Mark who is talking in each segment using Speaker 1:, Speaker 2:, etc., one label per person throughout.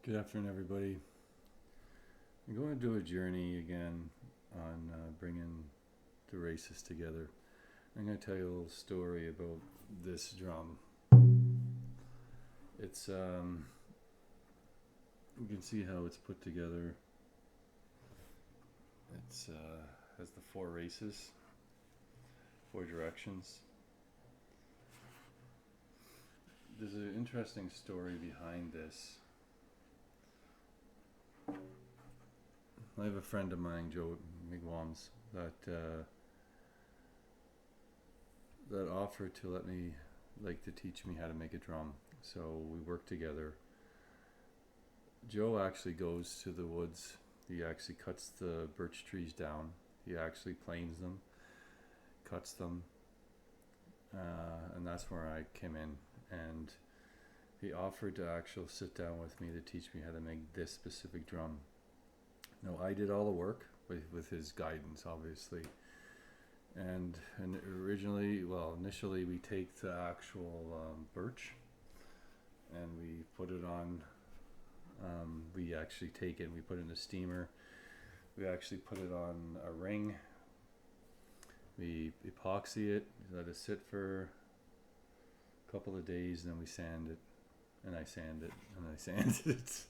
Speaker 1: Good afternoon, everybody. I'm going to do a journey again on bringing the races together. I'm going to tell you a little story about this drum. It's you can see how it's put together. It's has the four races, four directions. There's an interesting story behind this. I have a friend of mine, Joe Migwams, that offered to let me, to teach me how to make a drum. So we work together. Joe actually goes to the woods. He actually cuts the birch trees down. He actually planes them, cuts them, and that's where I came in. And he offered to actually sit down with me to teach me how to make this specific drum. No, I did all the work with his guidance, obviously. And initially we take the actual birch and we put it on. We actually take it and we put it in a steamer. We actually put it on a ring. We epoxy it, let it sit for a couple of days, and then we sand it. And I sand it, and I sand it.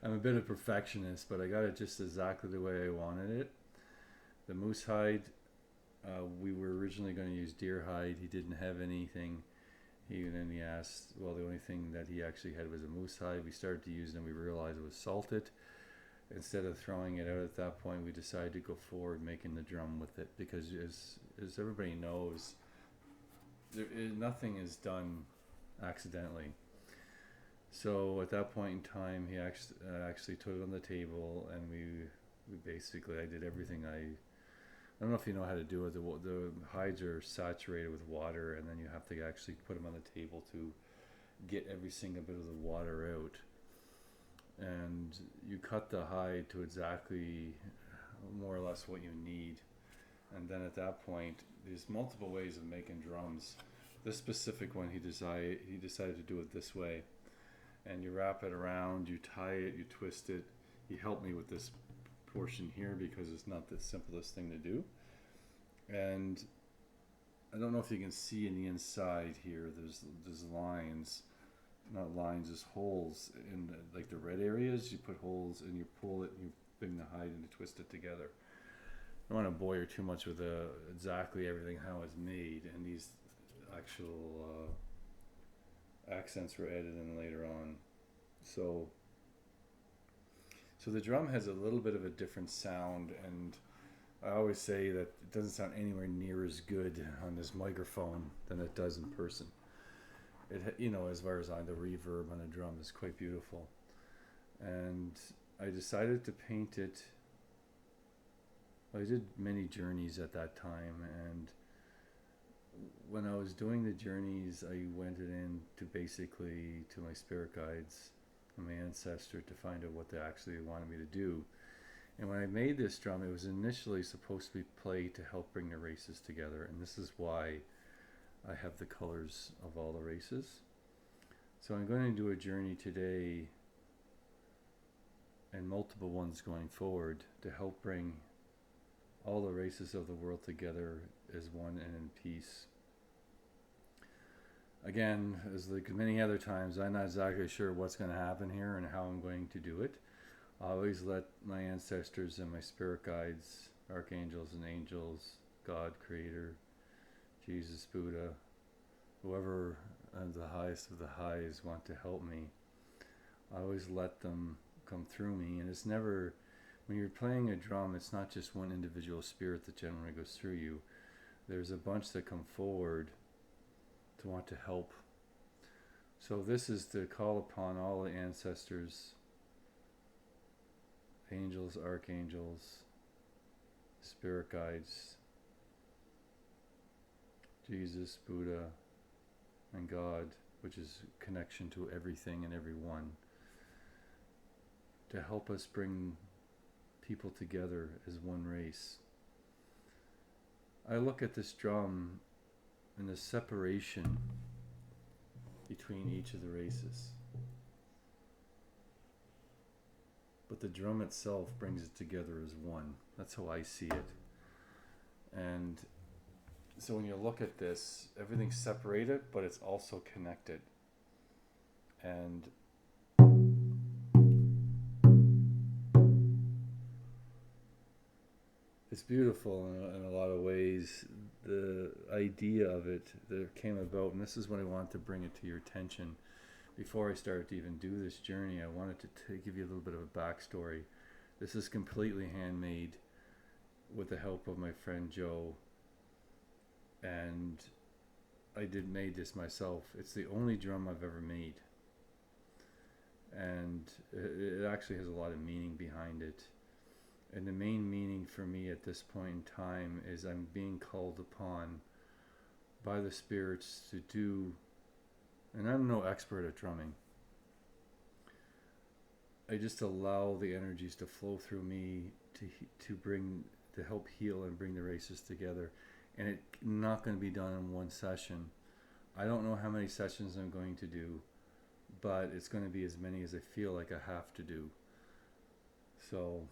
Speaker 1: I'm a bit of a perfectionist, but I got it just exactly the way I wanted it. The moose hide, we were originally going to use deer hide. He didn't have anything. He asked, well, the only thing that he actually had was a moose hide. We started to use it and we realized it was salted. Instead of throwing it out at that point, we decided to go forward making the drum with it, because as everybody knows, nothing is done accidentally. So at that point in time, he actually took it on the table, and we basically, I did everything. I don't know if you know how to do it. The hides are saturated with water, and then you have to actually put them on the table to get every single bit of the water out. And you cut the hide to exactly more or less what you need. And then at that point, there's multiple ways of making drums. This specific one, he decided to do it this way. And you wrap it around, you tie it, you twist it. He helped me with this portion here because it's not the simplest thing to do. And I don't know if you can see in the inside here, there's lines, not lines, there's holes in the red areas. You put holes and you pull it and you bring the hide and you twist it together. I don't want to bore you too much with exactly everything how it's made, and these actual accents were added in later on. So the drum has a little bit of a different sound, and I always say that it doesn't sound anywhere near as good on this microphone than it does in person. As far as the reverb on a drum is quite beautiful. And I decided to paint it. I did many journeys at that time, and when I was doing the journeys, I went to my spirit guides and my ancestor to find out what they actually wanted me to do. And when I made this drum, it was initially supposed to be played to help bring the races together, and this is why I have the colors of all the races. So I'm going to do a journey today, and multiple ones going forward, to help bring all the races of the world together as one and in peace. Again, as like many other times, I'm not exactly sure what's going to happen here and how I'm going to do it. I always let my ancestors and my spirit guides, archangels and angels, God, Creator, Jesus, Buddha, whoever the highest of the highs want to help me, I always let them come through me. And it's never, when you're playing a drum, it's not just one individual spirit that generally goes through you. There's a bunch that come forward to want to help. So this is to call upon all the ancestors, angels, archangels, spirit guides, Jesus, Buddha, and God, which is connection to everything and everyone, to help us bring people together as one race. I look at this drum and the separation between each of the races. but the drum itself brings it together as one. That's how I see it. And so when you look at this, everything's separated, but it's also connected. And it's beautiful in a lot of ways. The idea of it that came about, and this is when I wanted to bring it to your attention. Before I started to even do this journey, I wanted to give you a little bit of a backstory. This is completely handmade with the help of my friend Joe, and I made this myself. It's the only drum I've ever made, and it actually has a lot of meaning behind it. And the main meaning for me at this point in time is I'm being called upon by the spirits to do, and I'm no expert at drumming. I just allow the energies to flow through me to help heal and bring the races together. And it's not going to be done in one session. I don't know how many sessions I'm going to do, but it's going to be as many as I feel like I have to do. So,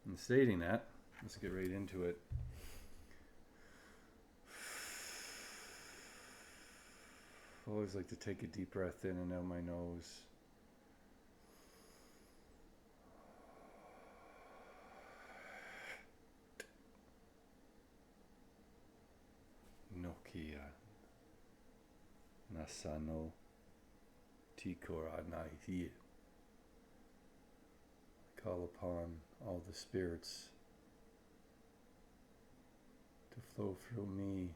Speaker 1: in stating that, let's get right into it. I always like to take a deep breath in and out my nose. Nokia Nasano Tikora Nai. Call upon all the spirits to flow through me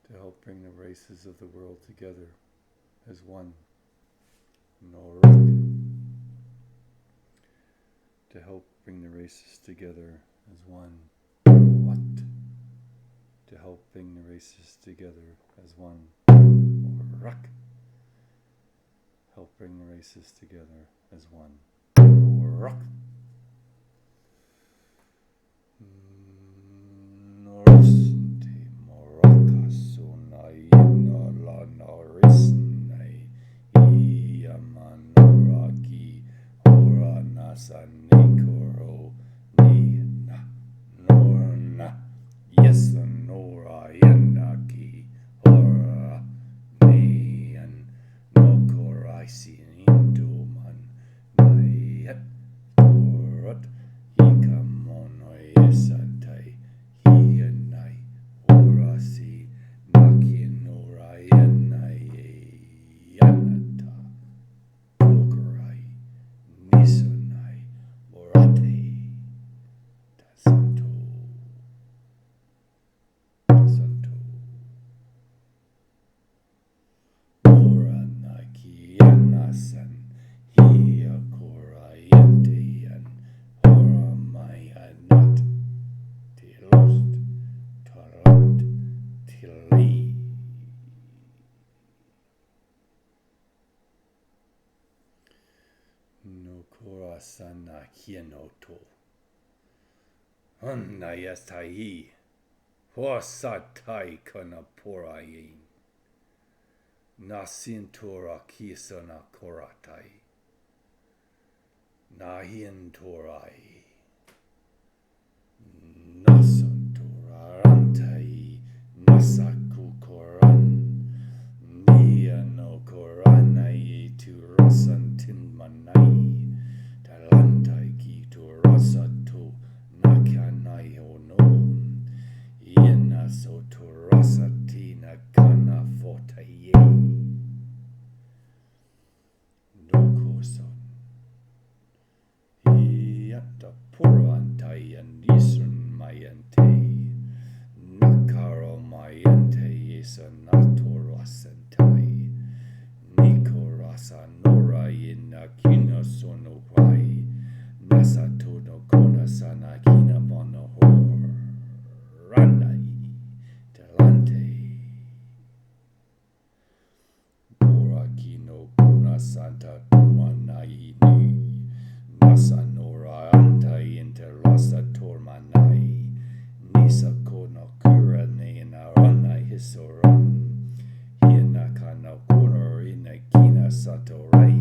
Speaker 1: to help bring the races of the world together as one. Norak. To help bring the races together as one. What? To help bring the races together as one. Rak. Help bring the races together as one. Rock. Norosinte moraka sunai nala narisnai Yamanuraki ora nasa nekoro ni na norna yes nora yanaki ora ni and nokoraisi indoman nayet Rot Yikamono Yesatai Hiyanai Orasi Naki Norayanai Yanata Tokurai Nisunai Morate Tasanto Moranaki Yanasan Hiyakorayante Horamaya Nat Tilost Tarant Tili Nokorasana Hienoto Anayastai Hosatai Kanaporayin Nasintora Kisana Koratai Nahin Torai Nasantorarantai Nasaku Koran Nia no Koranai to Rosantin Manai Talantai ki to Rosato Nakanai Onon Iena Soto Rosatina Kana Fortaye Nokoson Yata Purantai and Isun Mayante Nakaro Mayante Isa Natorosantai Nikorasa Nora Inakina Sono Wai Nasato no Kona Sanakina Mono Hor Ranai Talante Borakino Kona Santa Tumanai Masanora Antai Interrasa Tormanai Nisa Kono Kurane Narana Hisoran Hienaka no Kono Inakina Satorai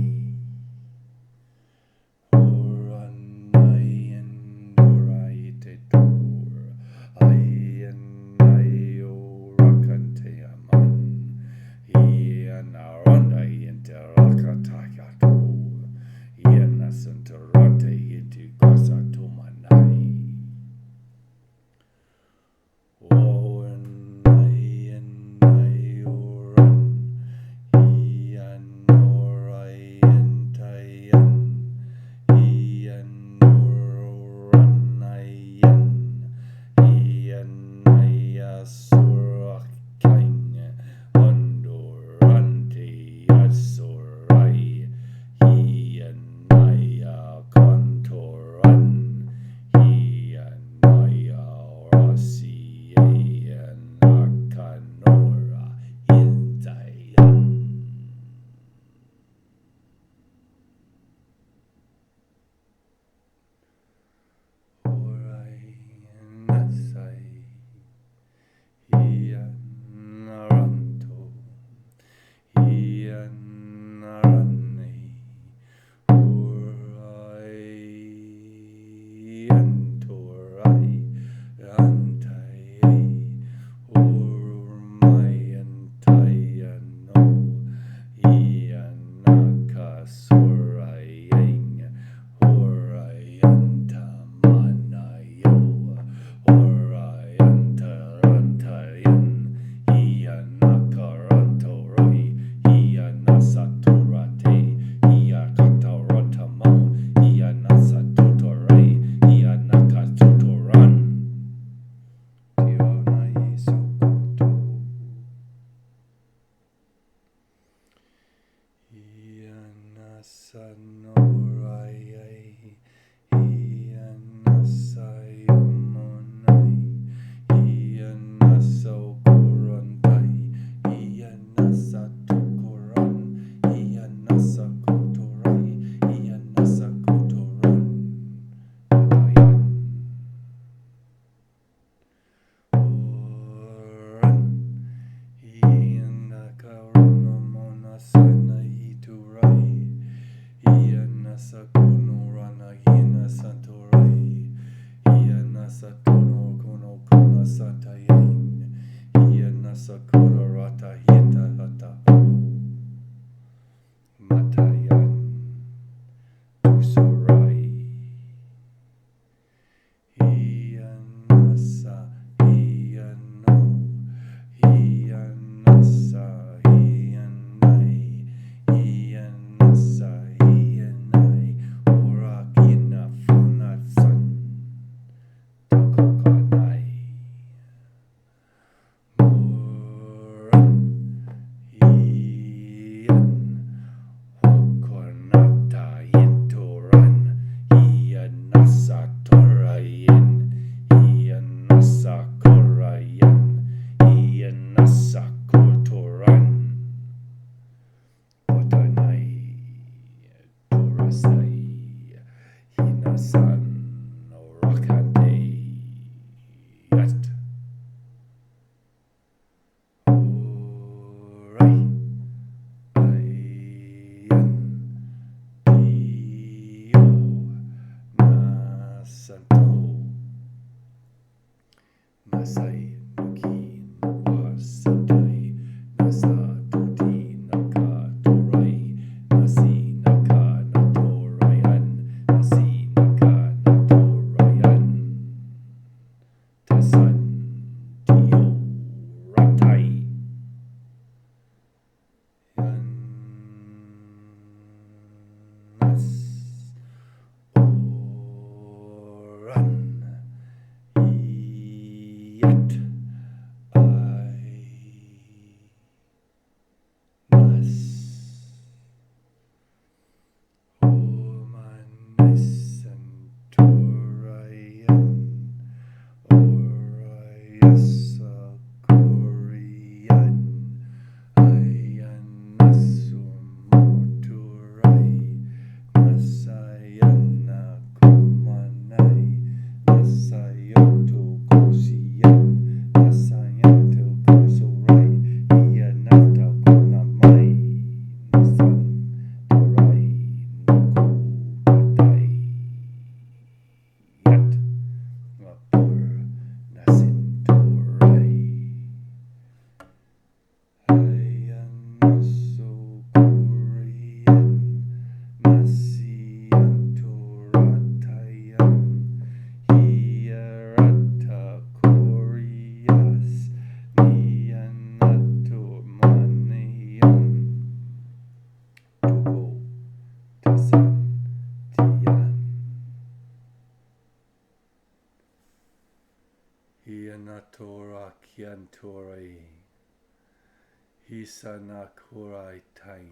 Speaker 1: Hisanakurai tai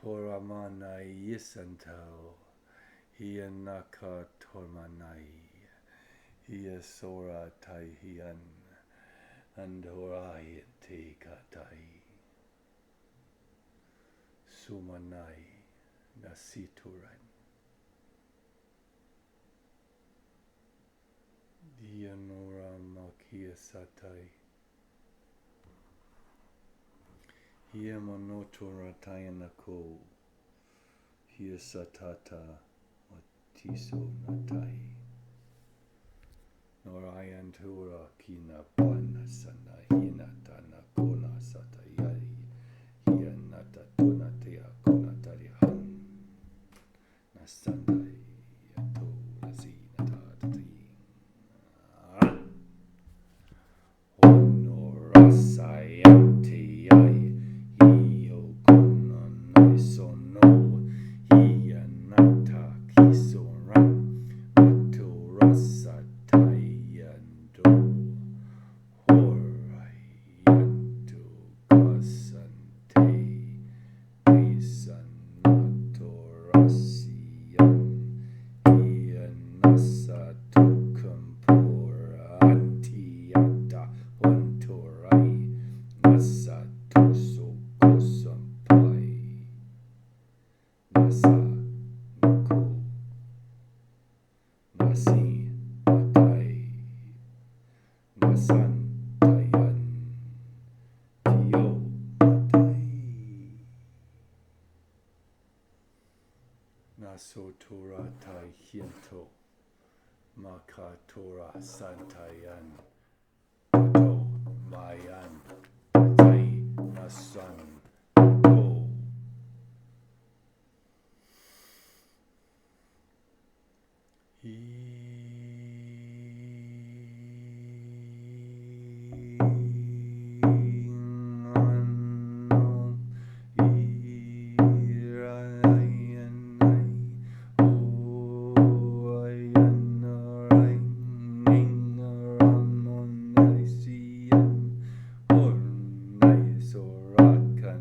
Speaker 1: Horamanai Yisanto Hianaka Tormanai Hiasora Tai Hian and Horai Te Katai Sumanai Nasituran Dianora Makia Satai Hiamonotora Tayanako Hiasatata Matiso Natai Norayantura Kina Pana Sana Hinatana Kona Satayari Hianata Tunatea Konatari Han Nasandai Yato Lazina Tati Honorasayante Hio Konanai Sono Hianata Kisoran Maturasa Tayando Horayanto Kasante Pesana Nasotora Tai Hiento Makatora Santayan Toto Mayan Tai Nasan Toto Ornai Sorakan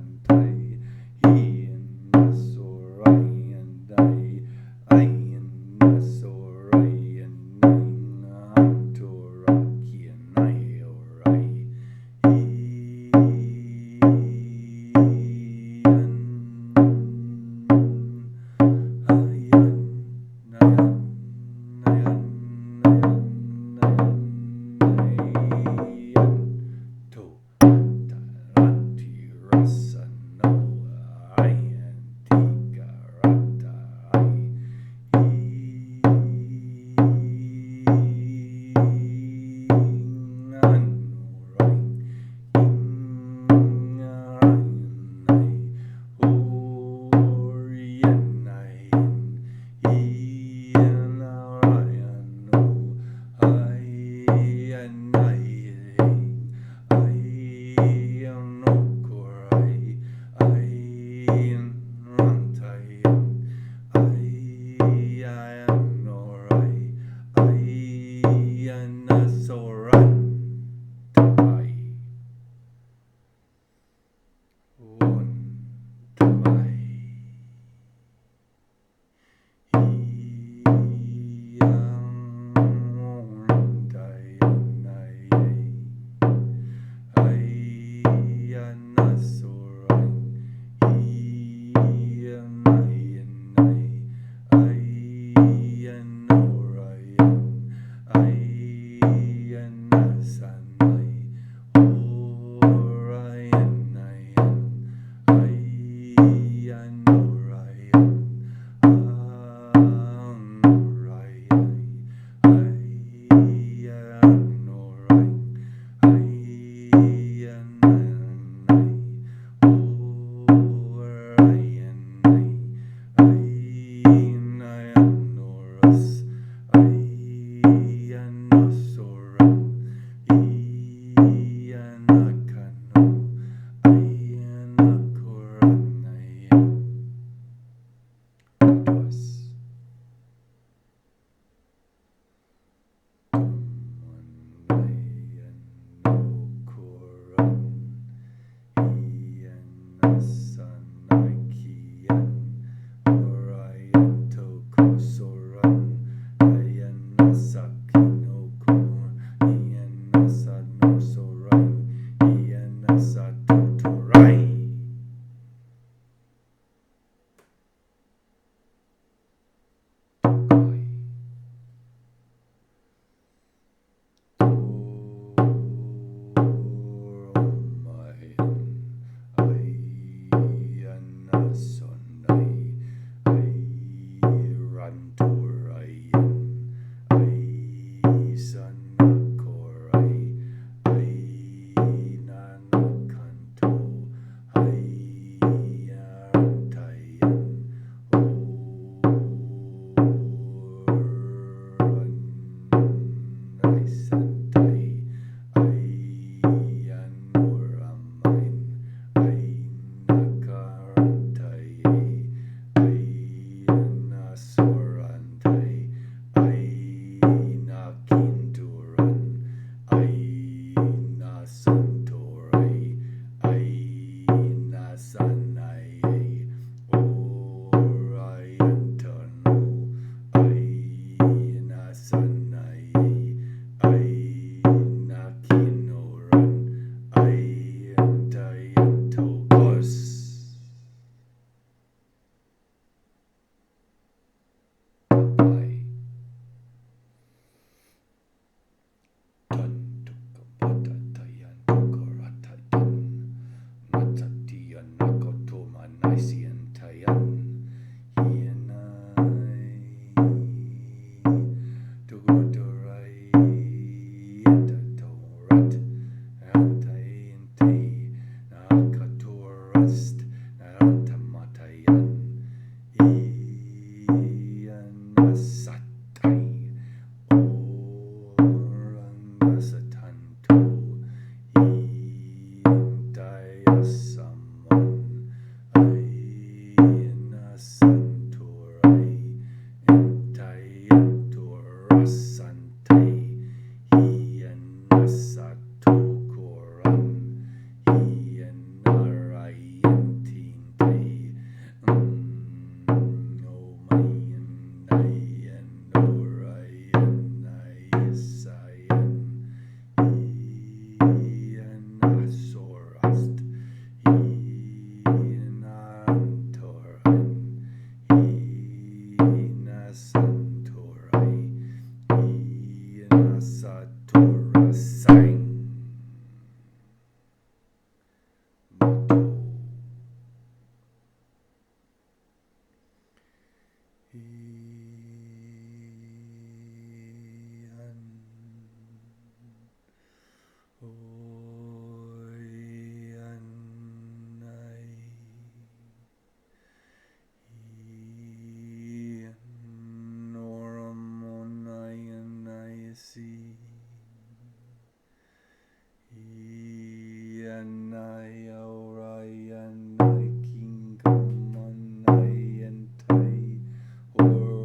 Speaker 1: Or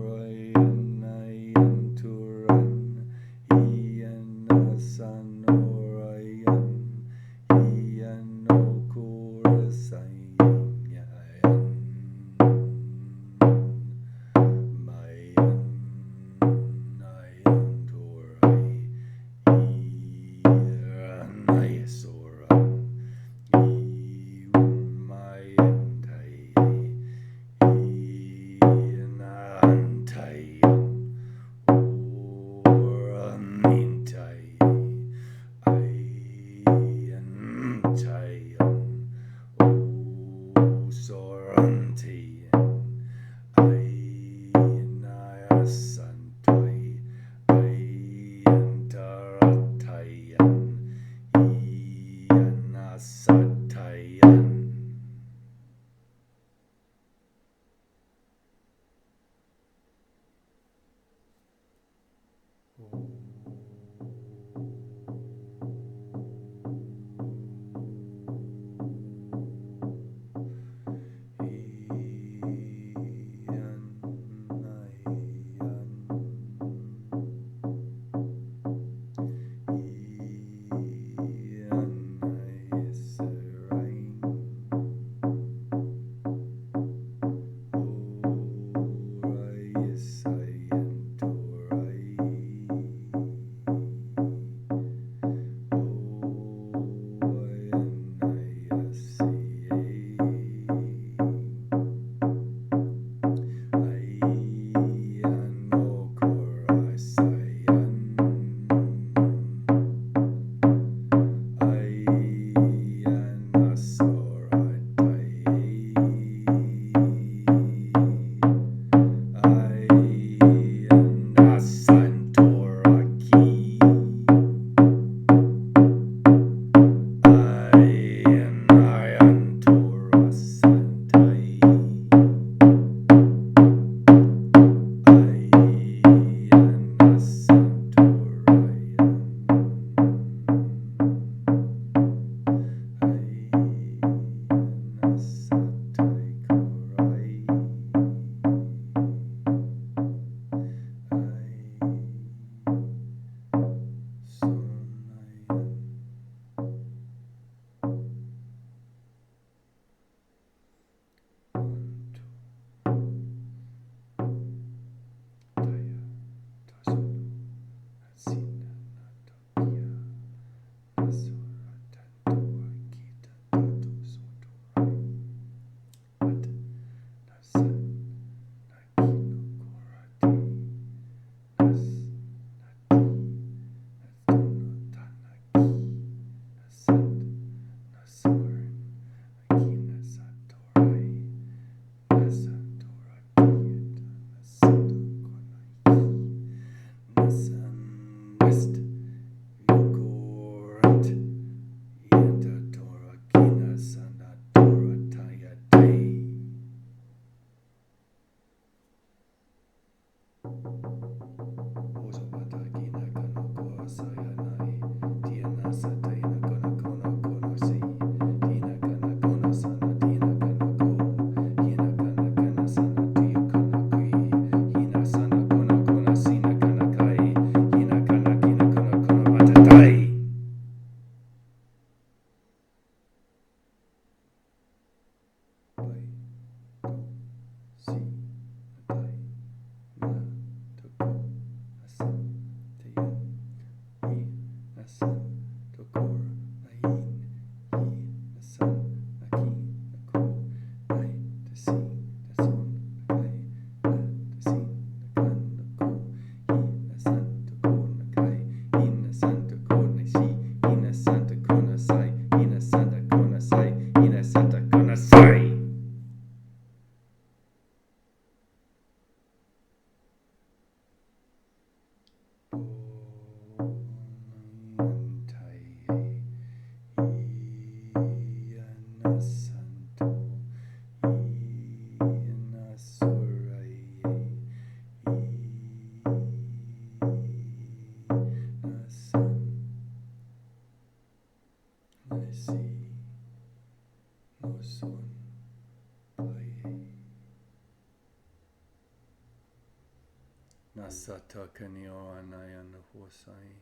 Speaker 1: Sata kanio anayana hosai.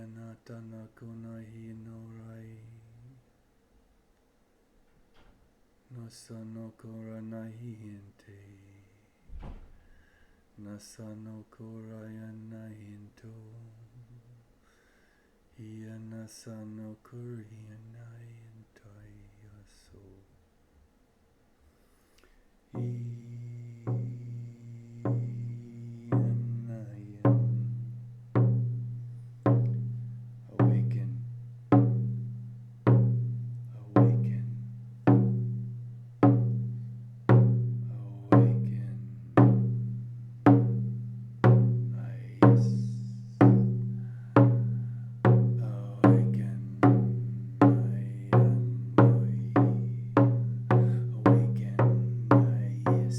Speaker 1: Anatana kunahi no rai. Nasano koranahi hinte. Nasano korayana hinto. Nasano kuriana hintai yaso. Awaken, awaken, awaken. Yes. Awaken, awaken, yes.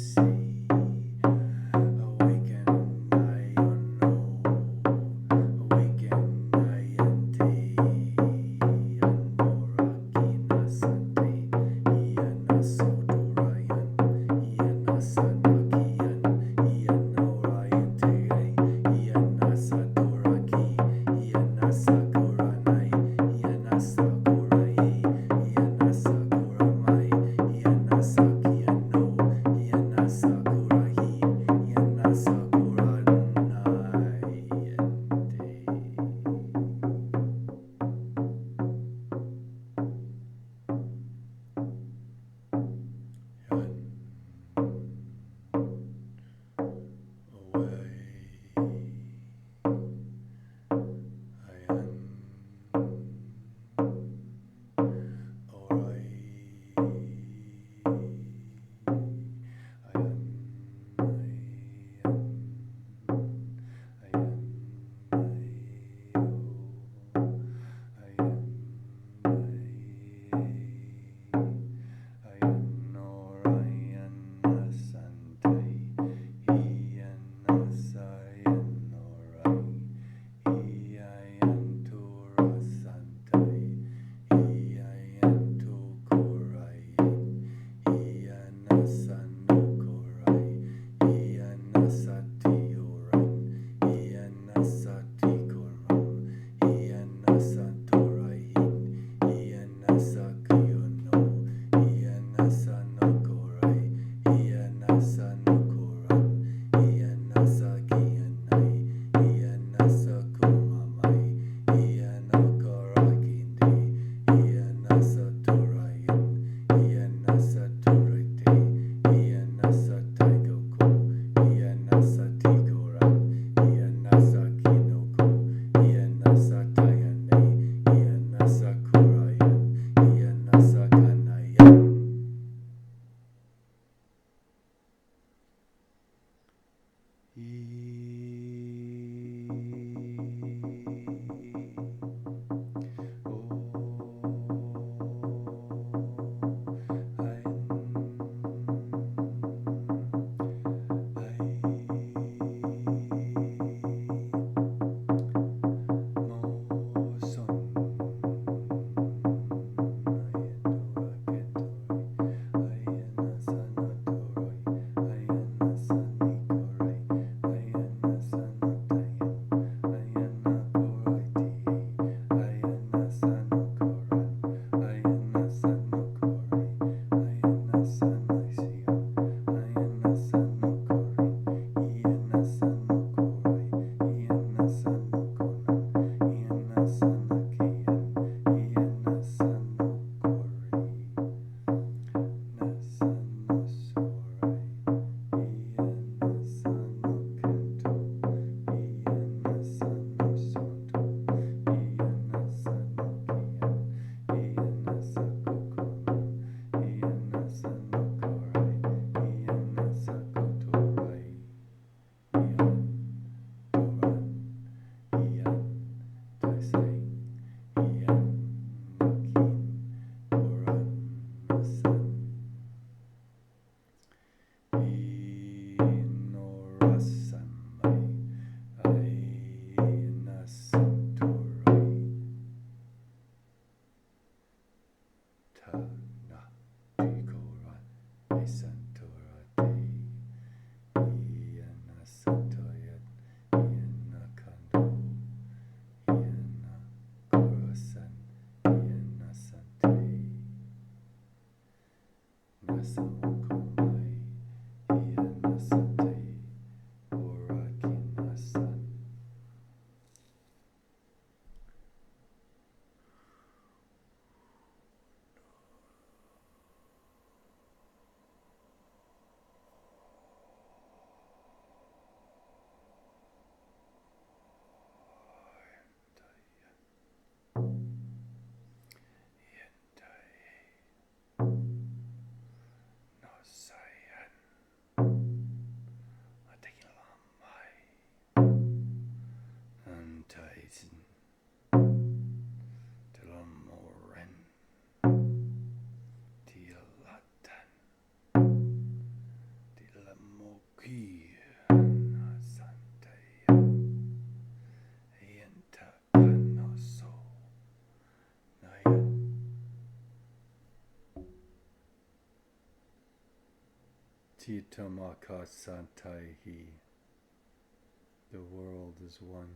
Speaker 1: Titamaka Santaihi. The world is one.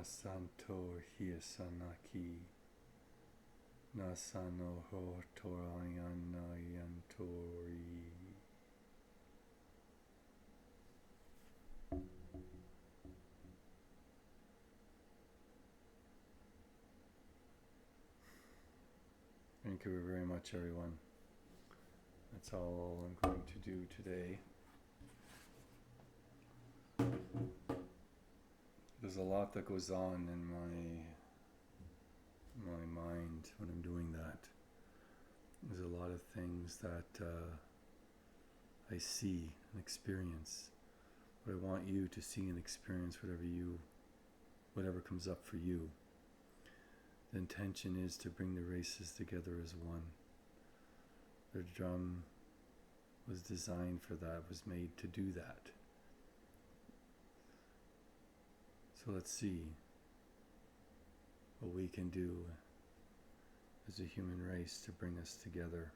Speaker 1: Nasanto Hiasanaki Nasano Ho Torayana Yantori. Thank you very much, everyone. That's all I'm going to do today. There's a lot that goes on in my mind when I'm doing that. There's a lot of things that I see and experience. But I want you to see and experience whatever comes up for you. The intention is to bring the races together as one. The drum was designed for that, was made to do that. So let's see what we can do as a human race to bring us together,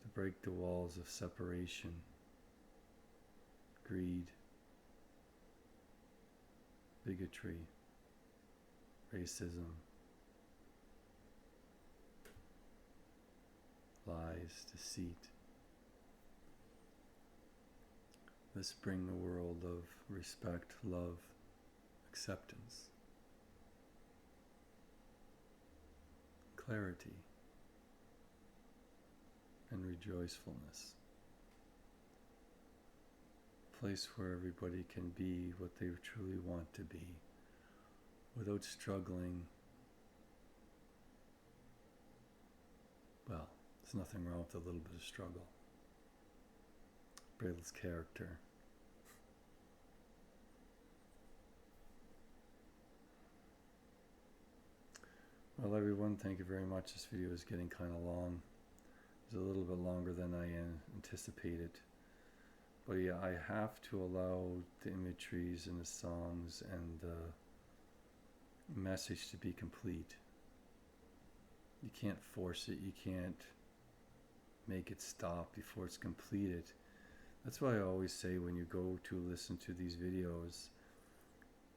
Speaker 1: to break the walls of separation, greed, bigotry, racism, lies, deceit. Let's bring a world of respect, love, acceptance, clarity, and rejoicefulness. A place where everybody can be what they truly want to be without struggling. Well, there's nothing wrong with a little bit of struggle. Braille's character. Well, everyone, thank you very much. This video is getting kind of long. It's a little bit longer than I anticipated. But yeah, I have to allow the imageries and the songs and the message to be complete. You can't force it. You can't make it stop before it's completed. That's why I always say when you go to listen to these videos,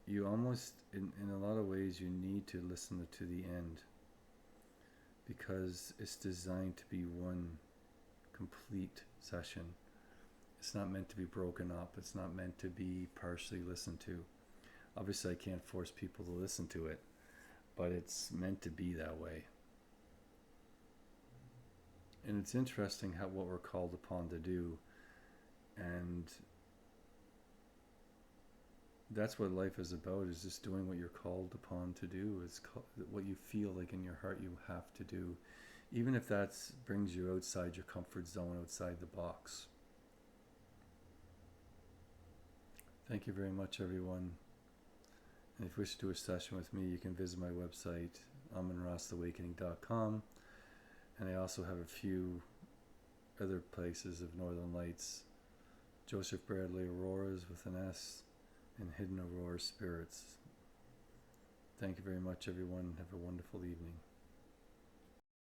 Speaker 1: you almost, in a lot of ways, you need to listen to the end, because it's designed to be one complete session. It's not meant to be broken up. It's not meant to be partially listened to. Obviously, I can't force people to listen to it, but it's meant to be that way. And it's interesting what we're called upon to do. And that's what life is about, is just doing what you're called upon to do. It's what you feel like in your heart you have to do, even if that brings you outside your comfort zone, outside the box. Thank you very much, everyone. And if you wish to do a session with me, you can visit my website, AmonRasAwakening.com. And I also have a few other places of Northern Lights. Joseph Bradley Auroras with an S, and Hidden Aurora Spirits. Thank you very much, everyone. Have a wonderful evening.